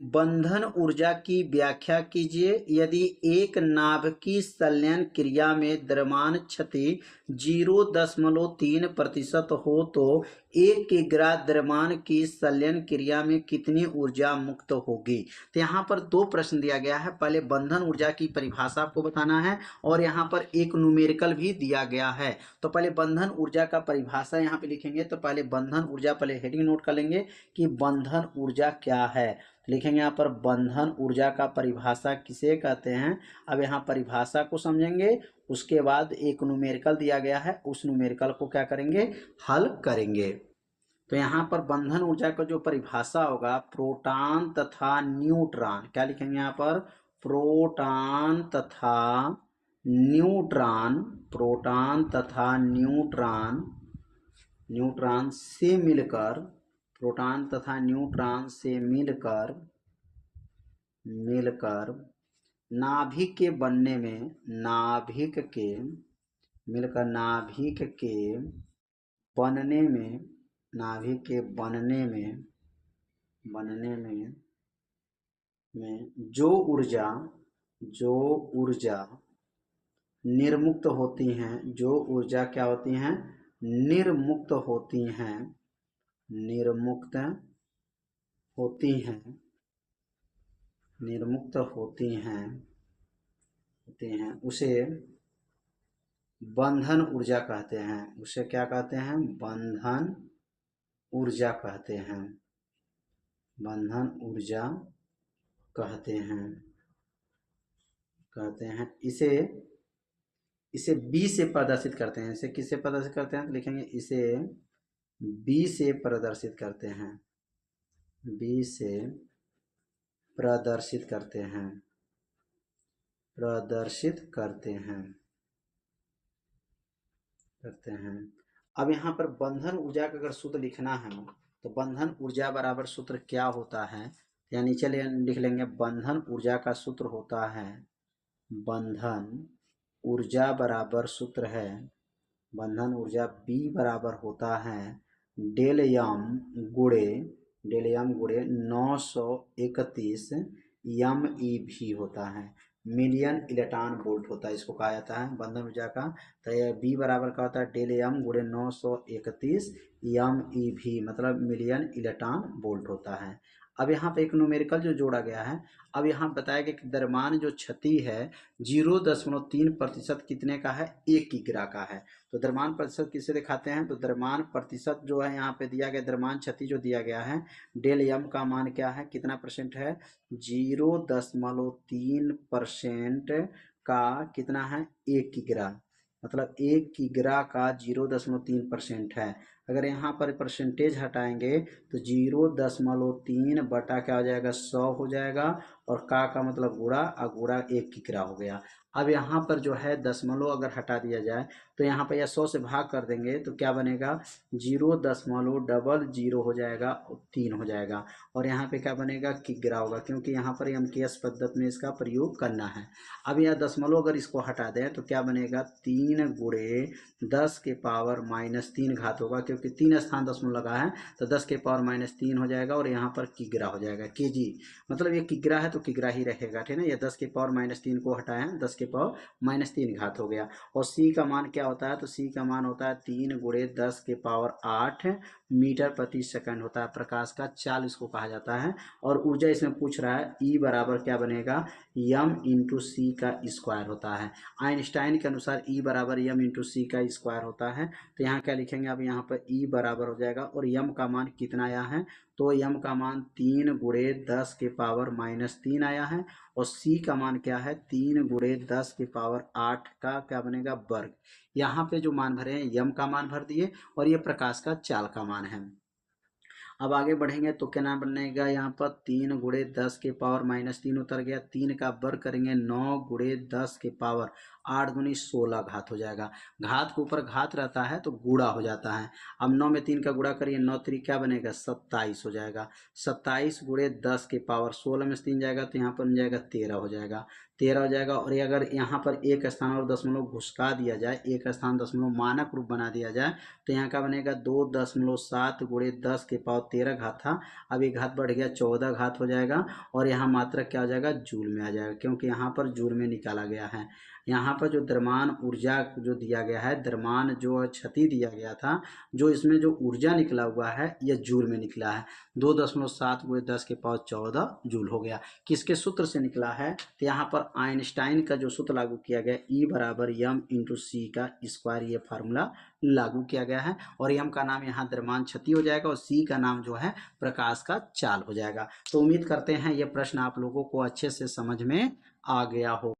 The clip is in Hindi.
बंधन ऊर्जा की व्याख्या कीजिए। यदि एक नाभिकीय संलयन क्रिया में द्रव्यमान क्षति 0.3% हो तो 1 किग्रा द्रव्यमान की संलयन क्रिया में कितनी ऊर्जा मुक्त होगी। तो यहाँ पर दो प्रश्न दिया गया है। पहले बंधन ऊर्जा की परिभाषा आपको बताना है और यहाँ पर एक न्यूमेरिकल भी दिया गया है। तो पहले बंधन ऊर्जा का परिभाषा यहाँ पे लिखेंगे। तो पहले बंधन ऊर्जा, पहले हेडिंग नोट कर लेंगे कि बंधन ऊर्जा क्या है। लिखेंगे यहाँ पर बंधन ऊर्जा का परिभाषा किसे कहते हैं। अब यहाँ परिभाषा को समझेंगे, उसके बाद एक न्यूमेरिकल दिया गया है, उस न्यूमेरिकल को क्या करेंगे, हल करेंगे। तो यहाँ पर बंधन ऊर्जा का जो परिभाषा होगा, प्रोटॉन तथा न्यूट्रॉन, क्या लिखेंगे यहाँ पर, प्रोटॉन तथा न्यूट्रॉन, प्रोटॉन तथा न्यूट्रॉन से मिलकर, प्रोटॉन तथा न्यूट्रॉन से मिलकर नाभिक के बनने में, नाभिक के मिलकर नाभिक के बनने में, नाभिक के बनने में जो ऊर्जा निर्मुक्त होती हैं, जो ऊर्जा क्या होती हैं, निर्मुक्त होती हैं, निर्मुक्त होती हैं, उसे बंधन ऊर्जा कहते हैं। उसे क्या कहते हैं, बंधन ऊर्जा कहते हैं, बंधन ऊर्जा कहते हैं। इसे बी से प्रदर्शित करते हैं। इसे किससे प्रदर्शित करते हैं, तो लिखेंगे इसे बी से प्रदर्शित करते हैं, बी से प्रदर्शित करते हैं। अब यहाँ पर बंधन ऊर्जा का अगर सूत्र लिखना है तो बंधन ऊर्जा बराबर सूत्र क्या होता है, या नीचे लिख लेंगे। बंधन ऊर्जा का सूत्र होता है, बंधन ऊर्जा बराबर सूत्र है, बंधन ऊर्जा B बराबर होता है डेल यम गुणे 931 MeV होता है, मिलियन इलेक्ट्रॉन वोल्ट होता है, इसको कहा जाता है बंधन ऊर्जा का। तो यह B बराबर का होता है डेल यम गुणे 931 MeV, मतलब मिलियन इलेक्ट्रॉन वोल्ट होता है। अब यहाँ पे एक न्यूमेरिकल जो जोड़ा गया है। अब यहाँ बताया गया कि द्रव्यमान जो क्षति है 0.3% कितने का है, 1 किग्रा का है। तो द्रव्यमान प्रतिशत किसे दिखाते हैं, तो द्रव्यमान प्रतिशत जो है यहाँ पे दिया गया, द्रव्यमान क्षति जो दिया गया है, डेल यम का मान क्या है, कितना परसेंट है, 0.3% का कितना है, 1 किग्रा, मतलब 1 किग्रा का 0.3% है। अगर यहाँ पर परसेंटेज हटाएंगे तो 0.3 बटा क्या हो जाएगा, 100 हो जाएगा, और का मतलब गुणा, और गुणा 1 किग्रा हो गया। अब यहाँ पर जो है दशमलव अगर हटा दिया जाए तो यहाँ पर यह 100 से भाग कर देंगे तो क्या बनेगा, 0.00 हो जाएगा, 3 हो जाएगा, और यहाँ पे क्या बनेगा, किग्रा होगा, क्योंकि यहाँ पर MKS पद्धति में इसका प्रयोग करना है। अब यह दशमलव अगर इसको हटा दें तो क्या बनेगा, 3 गुणे 10 के पावर -3 घात होगा, क्योंकि 3 स्थान दशमलव लगा है तो 10 के पावर -3 हो जाएगा, और यहाँ पर किग्रा हो जाएगा, केजी, मतलब ये किग्रा है तो किग्रा ही रहेगा, ठीक है ना। ये 10 के पावर -3 को हटाएं, 10 के पावर -3 घात हो गया। और C का मान क्या होता है, तो C का मान होता है 3 गुणे 10 के पावर 8 मीटर प्रति सेकंड होता है, प्रकाश का चाल इसको कहा जाता है। और ऊर्जा इसमें पूछ रहा है E बराबर क्या बनेगा, m इंटू सी का स्क्वायर होता है। आइंस्टाइन के अनुसार E बराबर m इंटू सी का स्क्वायर होता है। तो यहाँ क्या लिखेंगे, अब यहाँ पर E बराबर हो जाएगा, और m का मान कितना आया है, तो m का मान 3 गुणे 10 के पावर -3 आया है, और C का मान क्या है, 3 गुणे 10 के पावर 8 का क्या बनेगा, वर्ग। यहाँ पे जो मान भरे हैं m का मान भर दिए, और ये प्रकाश का चाल का मान है। अब आगे बढ़ेंगे तो क्या नाम बनेगा, यहाँ पर 3 गुणे 10 के पावर -3 उतर गया, 3 का वर्ग करेंगे 9 गुणे 10 के पावर 8 दूनी 16 घात हो जाएगा। घात के ऊपर घात रहता है तो गुणा हो जाता है। अब 9 में 3 का गुणा करिए, 9 3 क्या बनेगा, 27 हो जाएगा। 27 गुणे 10 के पावर 16 में 3 जाएगा तो यहाँ पर बन जाएगा 13 हो जाएगा, 13 हो जाएगा। और ये अगर यहाँ पर एक स्थान और दशमलव घुसका दिया जाए, एक स्थान दशमलव मानक रूप बना दिया जाए, तो यहाँ का बनेगा 2.7 गुणे 10 के पावर 13 घात था, अब एक घात बढ़ गया 14 घात हो जाएगा, और यहाँ मात्रक क्या हो जाएगा, जूल में आ जाएगा, क्योंकि यहाँ पर जूल में निकाला गया है। यहाँ पर जो द्रव्यमान ऊर्जा जो दिया गया है, द्रव्यमान जो क्षति दिया गया था, जो इसमें जो ऊर्जा निकला हुआ है यह जूल में निकला है। 2.7 × 10⁴ जूल हो गया। किसके सूत्र से निकला है, तो यहाँ पर आइंस्टाइन का जो सूत्र लागू किया गया, E = m×c का स्क्वायर, ये फार्मूला लागू किया गया है। और m का नाम यहाँ द्रव्यमान क्षति हो जाएगा, और c का नाम जो है प्रकाश का चाल हो जाएगा। तो उम्मीद करते हैं ये प्रश्न आप लोगों को अच्छे से समझ में आ गया हो।